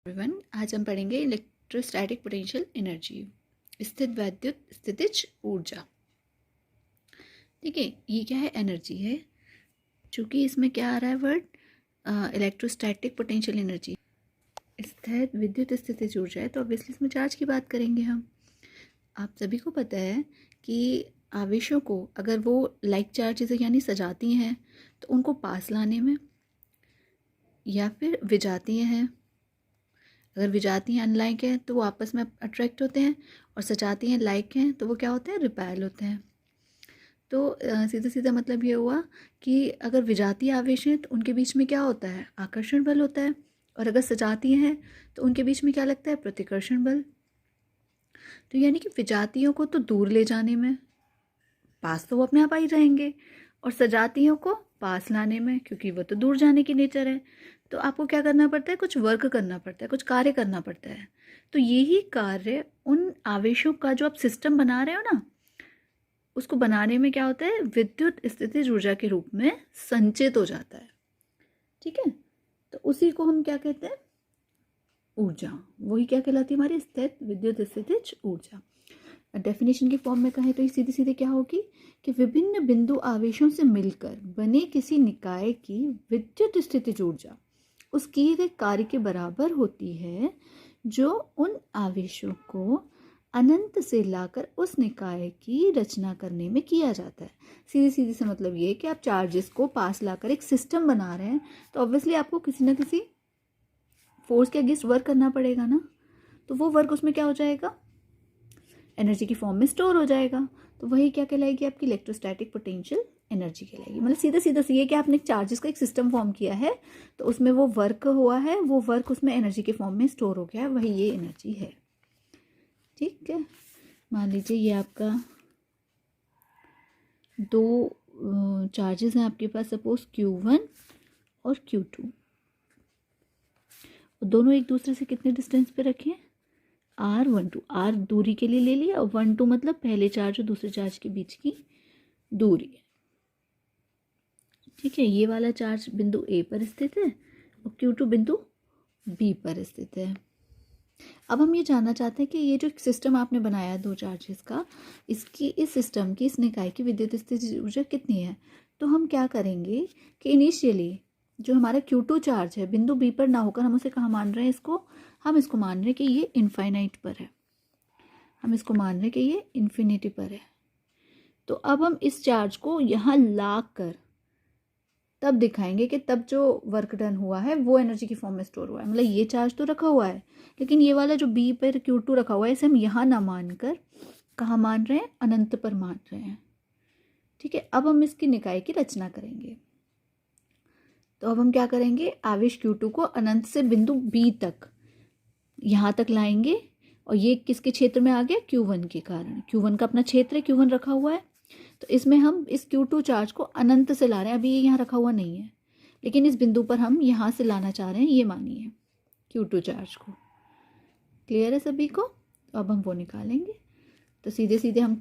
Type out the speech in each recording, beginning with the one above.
Everyone, आज हम पढ़ेंगे इलेक्ट्रोस्टैटिक पोटेंशियल एनर्जी, स्थित वैद्युत स्थितिज ऊर्जा। ठीक है, ये क्या है? एनर्जी है। चूँकि इसमें क्या आ रहा है वर्ड इलेक्ट्रोस्टैटिक पोटेंशियल एनर्जी, स्थित विद्युत स्थितिज ऊर्जा है, तो ऑब्वियसली इसमें चार्ज की बात करेंगे हम। आप सभी को पता है कि आवेशों को अगर वो लाइक चार्जेस यानी सजाती हैं तो उनको पास लाने में, या फिर विजातीय हैं, अगर विजातीय अनलाइक हैं तो वो आपस में अट्रैक्ट होते हैं, और सजातीय लाइक हैं तो वो क्या होते हैं? रिपेल होते हैं। तो सीधा सीधा मतलब ये हुआ कि अगर विजातीय आवेश हैं तो उनके बीच में क्या होता है? आकर्षण बल होता है, और अगर सजातीय हैं तो उनके बीच में क्या लगता है? प्रतिकर्षण बल। तो यानी कि विजातीयों को तो दूर ले जाने में, पास तो वो अपने आप आ ही रहेंगे, और सजातीयों को पास लाने में, क्योंकि वो तो दूर जाने की नेचर है। तो आपको क्या करना पड़ता है? कुछ वर्क करना पड़ता है, कुछ कार्य करना पड़ता है। तो यही कार्य उन आवेशों का जो आप सिस्टम बना रहे हो ना, उसको बनाने में क्या होता है? विद्युत स्थितिज ऊर्जा के रूप में संचित हो जाता है। ठीक है, तो उसी को हम क्या कहते हैं? ऊर्जा। वही क्या कहलाती है? हमारी स्थित विद्युत स्थितिज ऊर्जा। डेफिनेशन के फॉर्म में कहें तो ये सीधे सीधे क्या होगी कि विभिन्न बिंदु आवेशों से मिलकर बने किसी निकाय की विद्युत स्थितिज ऊर्जा उस किए गए कार्य के बराबर होती है जो उन आवेशों को अनंत से लाकर उस निकाय की रचना करने में किया जाता है। सीधे सीधे से मतलब ये कि आप चार्जेस को पास लाकर एक सिस्टम बना रहे हैं, तो ऑब्वियसली आपको किसी ना किसी फोर्स के अगेंस्ट वर्क करना पड़ेगा ना। तो वो वर्क उसमें क्या हो जाएगा? एनर्जी की फॉर्म में स्टोर हो जाएगा। तो वही क्या कहलाएगी? आपकी इलेक्ट्रोस्टैटिक पोटेंशियल एनर्जी कहलाएगी। मतलब सीधा सीधा से ये कि आपने चार्जेस का एक सिस्टम फॉर्म किया है, तो उसमें वो वर्क हुआ है, वो वर्क उसमें एनर्जी के फॉर्म में स्टोर हो गया है, वही ये एनर्जी है। ठीक है, मान लीजिए ये आपका दो चार्जेस हैं आपके पास, सपोज Q1 और Q2, दोनों एक दूसरे से कितने डिस्टेंस पे रखें? R12, R दूरी के लिए ले लिया, और 12 मतलब पहले चार्ज और दूसरे चार्ज के बीच की दूरी है। ठीक है, ये वाला चार्ज बिंदु A पर स्थित है और Q2 बिंदु B पर स्थित है। अब हम ये जानना चाहते हैं कि ये जो सिस्टम आपने बनाया दो चार्जेस का, इसकी इस सिस्टम की, इस निकाय की विद्युत स्थितिज ऊर्जा कितनी है? तो हम क्या करेंगे कि इनिशियली जो हमारा Q2 चार्ज है बिंदु B पर ना होकर हम उसे कहाँ मान रहे हैं? इसको हम इसको मान रहे हैं कि ये इनफाइनाइट पर है, हम इसको मान रहे हैं कि ये इन्फिनिटी पर है। तो अब हम इस चार्ज को यहाँ ला कर तब दिखाएंगे कि तब जो वर्क डन हुआ है वो एनर्जी की फॉर्म में स्टोर हुआ है। मतलब ये चार्ज तो रखा हुआ है, लेकिन ये वाला जो बी पर Q2 रखा हुआ है, इसे हम यहाँ ना मानकर कहाँ मान रहे हैं? अनंत पर मान रहे हैं। ठीक है, अब हम इसकी निकाय की रचना करेंगे। तो अब हम क्या करेंगे? आवेश Q2 को अनंत से बिंदु B तक यहाँ तक लाएंगे, और ये किसके क्षेत्र में आ गया? Q1 के कारण। Q1 का अपना क्षेत्र है, Q1 रखा हुआ है, तो इसमें हम इस Q2 चार्ज को अनंत से ला रहे हैं। अभी ये यहाँ रखा हुआ नहीं है, लेकिन इस बिंदु पर हम यहाँ से लाना चाह रहे हैं, ये मानिए Q2 चार्ज को। क्लियर है सभी को? तो अब हम वो निकालेंगे। तो सीधे सीधे हम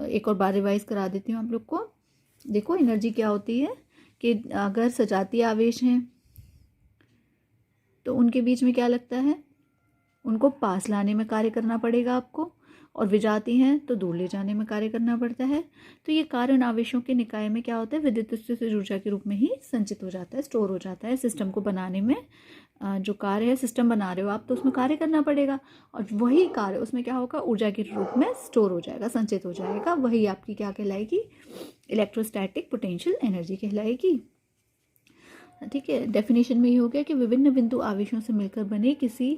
एक और बार रिवाइज करा देती हूँ आप लोग को। देखो एनर्जी क्या होती है कि अगर सजातीय आवेश हैं तो उनके बीच में क्या लगता है? उनको पास लाने में कार्य करना पड़ेगा आपको, और विजाती हैं तो दूर ले जाने में कार्य करना पड़ता है। तो ये कारण आवेशों के निकाय में क्या होता है? विद्युत स्थितिज ऊर्जा के रूप में ही संचित हो जाता है, स्टोर हो जाता है। सिस्टम को बनाने में जो कार्य है, सिस्टम बना रहे हो आप, तो उसमें कार्य करना पड़ेगा, और वही कार्य उसमें क्या होगा? ऊर्जा के रूप में स्टोर हो जाएगा, संचित हो जाएगा। वही आपकी क्या कहलाएगी? इलेक्ट्रोस्टैटिक पोटेंशियल एनर्जी कहलाएगी। ठीक है, डेफिनेशन में ये हो गया कि विभिन्न बिंदु आवेशों से मिलकर बने किसी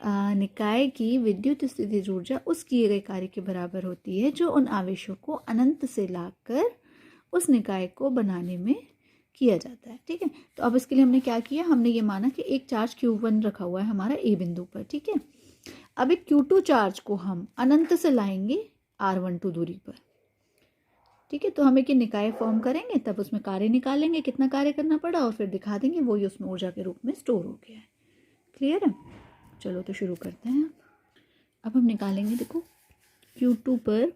निकाय की विद्युत स्थितिज ऊर्जा उस किए गए कार्य के बराबर होती है जो उन आवेशों को अनंत से लाकर उस निकाय को बनाने में किया जाता है। ठीक है, तो अब इसके लिए हमने क्या किया? हमने ये माना कि एक चार्ज Q1 रखा हुआ है हमारा A बिंदु पर। ठीक है, अब एक Q2 चार्ज को हम अनंत से लाएंगे R12 दूरी पर। ठीक है, तो हम एक निकाय फॉर्म करेंगे, तब उसमें कार्य निकालेंगे, कितना कार्य करना पड़ा, और फिर दिखा देंगे वही उसमें ऊर्जा के रूप में स्टोर हो गया है। क्लियर है? चलो तो शुरू करते हैं। अब हम निकालेंगे, देखो Q2 पर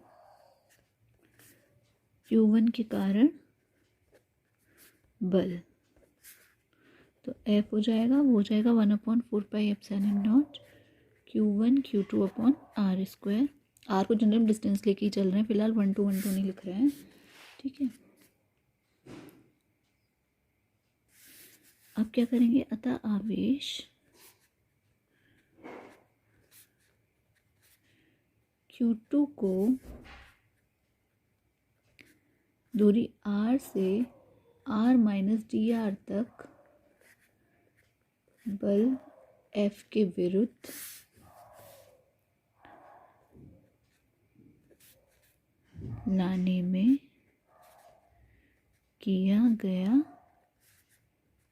Q1 के कारण बल। तो F हो जाएगा, वो हो जाएगा 1/4πε0 Q1 Q2/r²। R को जनरल डिस्टेंस लेके ही चल रहे हैं फिलहाल, 1 2 1 2 नहीं लिख रहे हैं, ठीक है। अब क्या करेंगे, अतः आवेश Q2 को दूरी R से R-dr तक बल F के विरुद्ध लाने में किया गया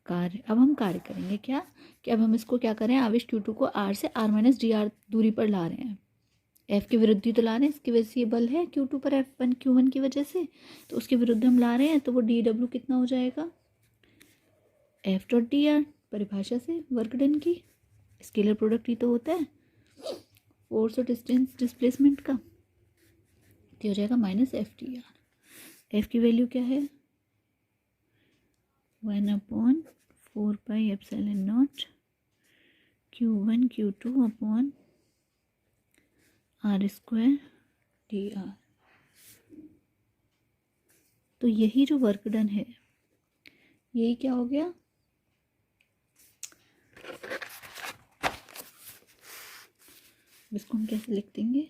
कार्य। अब हम कार्य करेंगे क्या, कि अब हम इसको क्या करें, आवेश Q2 को R से R-dr दूरी पर ला रहे हैं, F के विरुद्ध ही तो ला रहे हैं, इसकी वजह से ये बल है Q2 पर F1 Q1 की वजह से, तो उसके विरुद्ध हम ला रहे हैं, तो वो dW कितना हो जाएगा, F.dr परिभाषा से वर्क डन की स्केलर प्रोडक्ट ही तो होता है फोर्स और डिस्टेंस डिस्प्लेसमेंट का, तो हो जाएगा -F.dr। F की वैल्यू क्या है, 1/4πε0 Q1 Q2/r²dr। तो यही जो वर्क डन है, यही क्या हो गया, इसको हम कैसे लिख देंगे,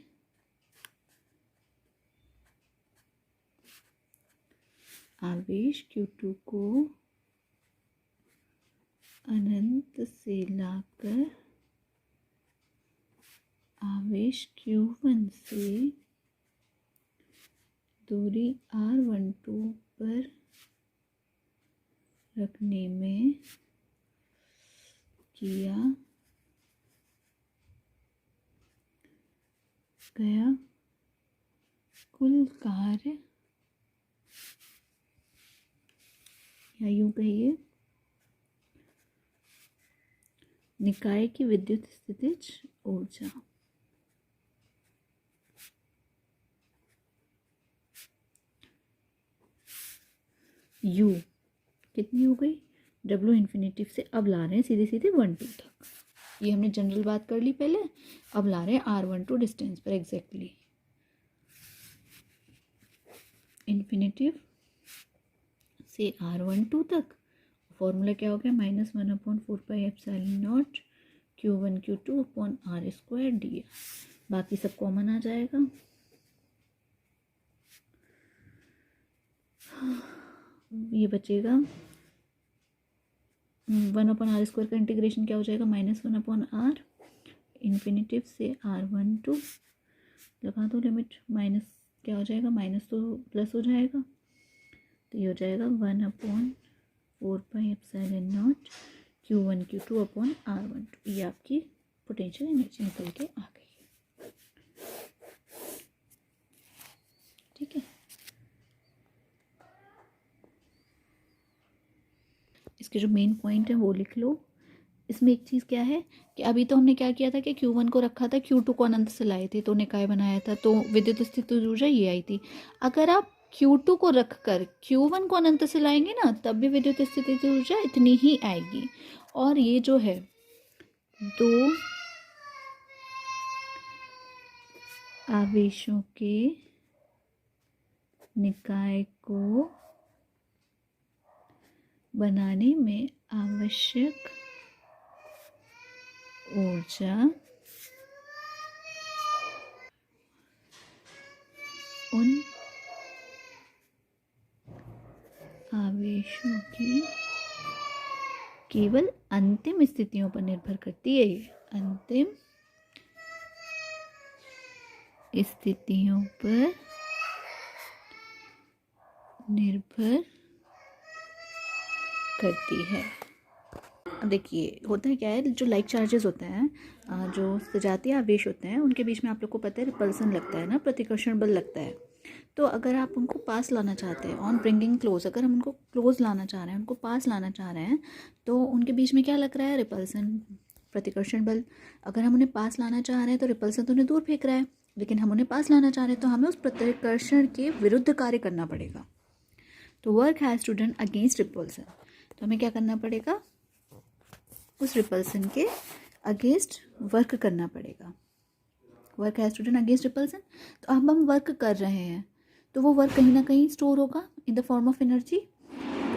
आवेश Q2 को अनंत से लाकर आवेश Q1 से दूरी R12 पर रखने में किया गया कुल कार्य, या यूं कहिए निकाय की विद्युत स्थितिज ऊर्जा। U कितनी हो गई, W इन्फिनेटिव से अब ला रहे हैं सीधे सीधे 1 2 तक, ये हमने जनरल बात कर ली पहले, अब ला रहे हैं R12 डिस्टेंस पर एग्जैक्टली, इन्फिनेटिव से R12 तक। फॉर्मूला क्या हो गया, -1/4πε0 Q1 Q2/r²dr। बाकी सब कॉमन आ जाएगा, ये बचेगा 1/r² का इंटीग्रेशन क्या हो जाएगा, -1/r इन्फिनेटिव से R12 लगा दो लिमिट, माइनस क्या हो जाएगा, माइनस तो प्लस हो जाएगा, तो ये हो जाएगा 1/4πε0 Q1 Q2/r12। ये आपकी पोटेंशियल एनर्जी निकल के आ गई है, ठीक है। इसके जो मेन पॉइंट है वो लिख लो। इसमें एक चीज़ क्या है कि अभी तो हमने क्या किया था कि Q1 को रखा था, Q2 को अनंत से लाए थे, तो निकाय बनाया था, तो विद्युत स्थितिज ऊर्जा ये आई थी। अगर आप Q2 को रखकर Q1 को अनंत से लाएंगे ना, तब भी विद्युत स्थितिज ऊर्जा इतनी ही आएगी। और ये जो है दो आवेशों के निकाय को बनाने में आवश्यक ऊर्जा उन आवेशों की केवल अंतिम स्थितियों पर निर्भर करती है, अंतिम स्थितियों पर निर्भर करती है। अब देखिए होता है क्या है, जो लाइक चार्जेस होते हैं, जो सजातीय आवेश होते हैं, उनके बीच में आप लोग को पता है रिपल्सन लगता है ना, प्रतिकर्षण बल लगता है। तो अगर आप उनको पास लाना चाहते हैं, ऑन ब्रिंगिंग क्लोज, अगर हम उनको क्लोज लाना चाह रहे हैं, उनको पास लाना चाह रहे हैं, तो उनके बीच में क्या लग रहा है, रिपल्सन, प्रतिकर्षण बल। अगर हम उन्हें पास लाना चाह रहे हैं तो रिपल्सन तो उन्हें दूर फेंक रहा है, लेकिन हम उन्हें पास लाना चाह रहे हैं तो हमें उस प्रतिकर्षण के विरुद्ध कार्य करना पड़ेगा। तो work has to done against repulsion, तो हमें क्या करना पड़ेगा, उस रिपल्सन के अगेंस्ट वर्क करना पड़ेगा। Work has to done against repulsion. तो अब हम वर्क कर रहे हैं तो वो वर्क कहीं ना कहीं स्टोर होगा in the form of energy.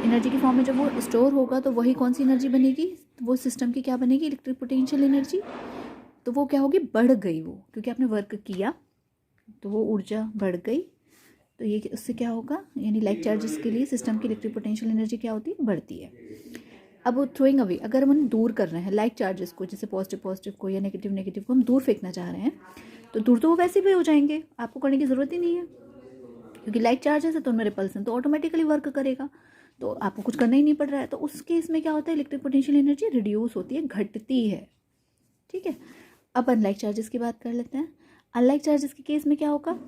Energy की फॉर्म में जब वो स्टोर होगा तो वही कौन सी एनर्जी बनेगी, तो वो सिस्टम की क्या बनेगी, इलेक्ट्रिक पोटेंशियल एनर्जी। तो वो क्या होगी, बढ़ गई वो, क्योंकि आपने वर्क किया तो वो ऊर्जा बढ़ गई। तो ये उससे क्या होगा, यानी लाइक चार्जेस के लिए सिस्टम की इलेक्ट्रिक पोटेंशियल एनर्जी क्या होती है, बढ़ती है। अब वो थ्रोइंग अवे, अगर हम उन्हें दूर कर रहे हैं लाइक चार्जेस को, जैसे पॉजिटिव पॉजिटिव को या नेगेटिव नेगेटिव को हम दूर फेंकना चाह रहे हैं, तो दूर तो वो वैसे भी हो जाएंगे, आपको करने की ज़रूरत ही नहीं है, क्योंकि लाइक चार्जेस है तो उनमें रिपल्सन तो ऑटोमेटिकली वर्क करेगा, तो आपको कुछ करना ही नहीं पड़ रहा है। तो उस केस में क्या होता है, इलेक्ट्रिक पोटेंशियल एनर्जी रिड्यूस होती है, घटती है। ठीक है, अब अनलाइक चार्जेस की बात कर लेते हैं। अनलाइक चार्जेस के केस में क्या होगा,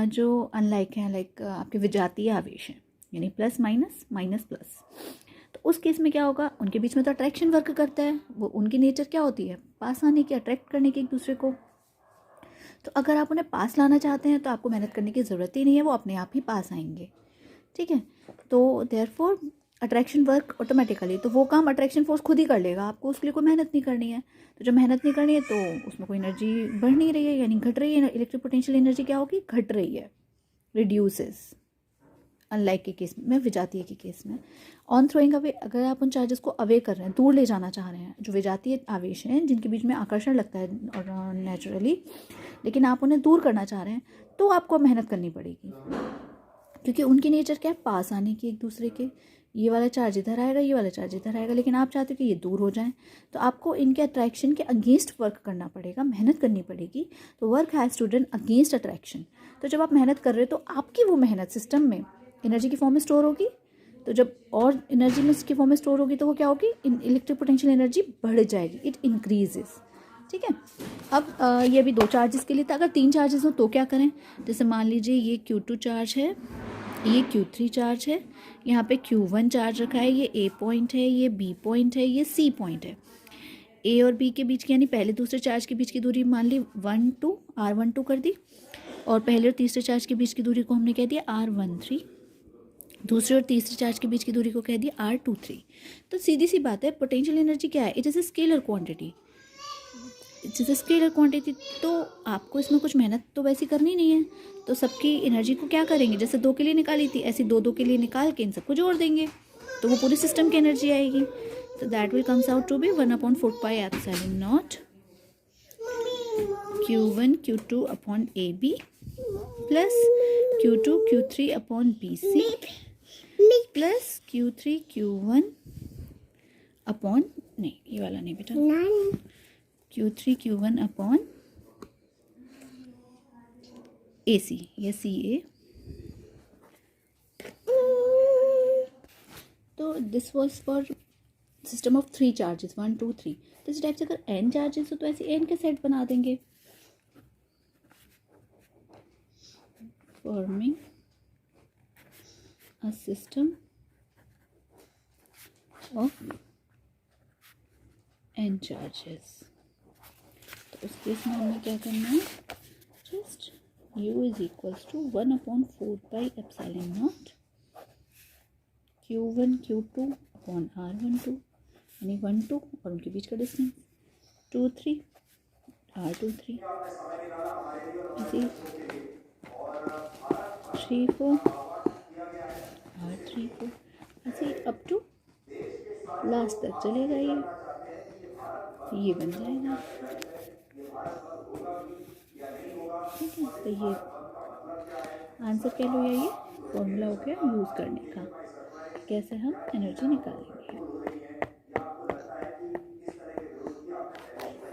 जो अनलाइक हैं, लाइक आपके विजातीय आवेश हैं, यानी प्लस माइनस माइनस प्लस, तो उस केस में क्या होगा, उनके बीच में तो अट्रैक्शन वर्क करता है, वो उनकी नेचर क्या होती है, पास आने की, अट्रैक्ट करने की एक दूसरे को। तो अगर आप उन्हें पास लाना चाहते हैं तो आपको मेहनत करने की ज़रूरत ही नहीं है, वो अपने आप ही पास आएंगे। ठीक है, तो देयरफॉर अट्रैक्शन वर्क ऑटोमेटिकली, तो वो काम अट्रैक्शन फोर्स खुद ही कर लेगा, आपको उसके लिए कोई मेहनत नहीं करनी है। तो जब मेहनत नहीं करनी है तो उसमें कोई एनर्जी बढ़ नहीं रही है, यानी घट रही है, इलेक्ट्रिक पोटेंशियल एनर्जी क्या होगी, घट रही है, रिड्यूसेस, अनलाइक के केस में, विजातीय के केस में। ऑन थ्रोइंग अवे, अगर आप उन चार्जेस को अवे कर रहे हैं, दूर ले जाना चाह रहे हैं, जो विजातीय आवेश हैं जिनके बीच में आकर्षण लगता है और नेचुरली, लेकिन आप उन्हें दूर करना चाह रहे हैं, तो आपको मेहनत करनी पड़ेगी, क्योंकि उनकी नेचर क्या है, पास आने की एक दूसरे के। ये वाला चार्ज इधर आएगा, ये वाला चार्ज इधर आएगा, लेकिन आप चाहते हो कि ये दूर हो जाएं, तो आपको इनके अट्रैक्शन के अगेंस्ट वर्क करना पड़ेगा, मेहनत करनी पड़ेगी। तो work has to done against attraction. तो जब आप मेहनत कर रहे हो तो आपकी वो मेहनत सिस्टम में एनर्जी की फॉर्म में स्टोर होगी, तो जब और एनर्जी में इसकी फॉर्म में स्टोर होगी तो वो क्या होगी, इलेक्ट्रिक पोटेंशियल एनर्जी बढ़ जाएगी, इट इंक्रीजेस। ठीक है, अब ये भी दो चार्जेस के लिए था, अगर तीन चार्जेस हो तो क्या करें, जैसे मान लीजिए ये Q2 चार्ज है, ये Q3 चार्ज है, यहाँ पे Q1 चार्ज रखा है, ये A पॉइंट है, ये B पॉइंट है, ये C पॉइंट है। A और B के बीच की, यानी पहले दूसरे चार्ज के बीच की दूरी मान ली 1 2 R12 कर दी, और पहले और तीसरे चार्ज के बीच की दूरी को हमने कह दिया R13, दूसरे और तीसरे चार्ज के बीच की दूरी को कह दिया R23। तो सीधी सी बात है, पोटेंशियल एनर्जी क्या है, it is a scalar quantity, it is a scalar quantity. तो आपको इसमें कुछ मेहनत तो वैसी करनी नहीं है, तो सबकी एनर्जी को क्या करेंगे, जैसे दो के लिए निकाली थी ऐसे दो दो के लिए निकाल के इन सबको जोड़ देंगे, तो वो पूरे सिस्टम की एनर्जी आएगी। तो that will comes out to be 1/4πε0 Q1 Q2 upon AB plus Q2 Q3 upon BC plus Q3 Q1 upon, नहीं ये वाला नहीं बेटा, Q3 Q1 अपॉन AC या CA। तो this was for system of 3 charges, 1 2 3। तो इस टाइप से अगर n चार्जेस हो तो ऐसे n के सेट बना देंगे, forming a system of n charges. तो उस केस में हमें क्या करना है, just U is equals to 1/4πε0 Q1 Q2 अपॉन R12, यानी 1 2 और उनके बीच का डिस्टेंस 2 3 R23, ऐसे 3 4 R34, ऐसे अप टू लास्ट तक चलेगा, ये बन जाएगा। ठीक है, तो ये आंसर कह लो, या ये फॉर्मूला हो गया यूज़ करने का, कैसे हम एनर्जी निकालेंगे।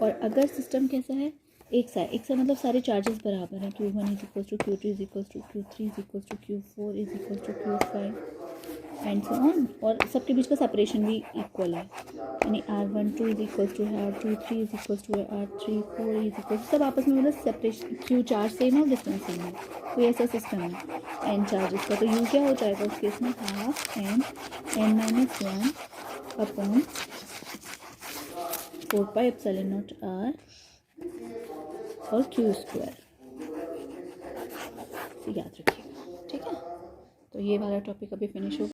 और अगर सिस्टम कैसा है, एक सा मतलब सारे चार्जेस बराबर हैं, Q1 is equal to Q2 is equal to Q3 is equal to Q4 is equal to Q5 and so on, और सबके बीच का सेपरेशन भी इक्वल है, यानी R12 is equal to R23 is equal to R34 is equal to, सब आपस में मतलब सेपरेशन, Q चार्ज सेम है, डिस्टेंस सेम है, कोई ऐसा सिस्टम है n चार्जेस का। तो U क्या हो जाएगा उस केस में, हाफ n-1 अपॉन 4πε0 R और Q², याद रखिएगा। ठीक है, तो ये वाला टॉपिक अभी फिनिश हो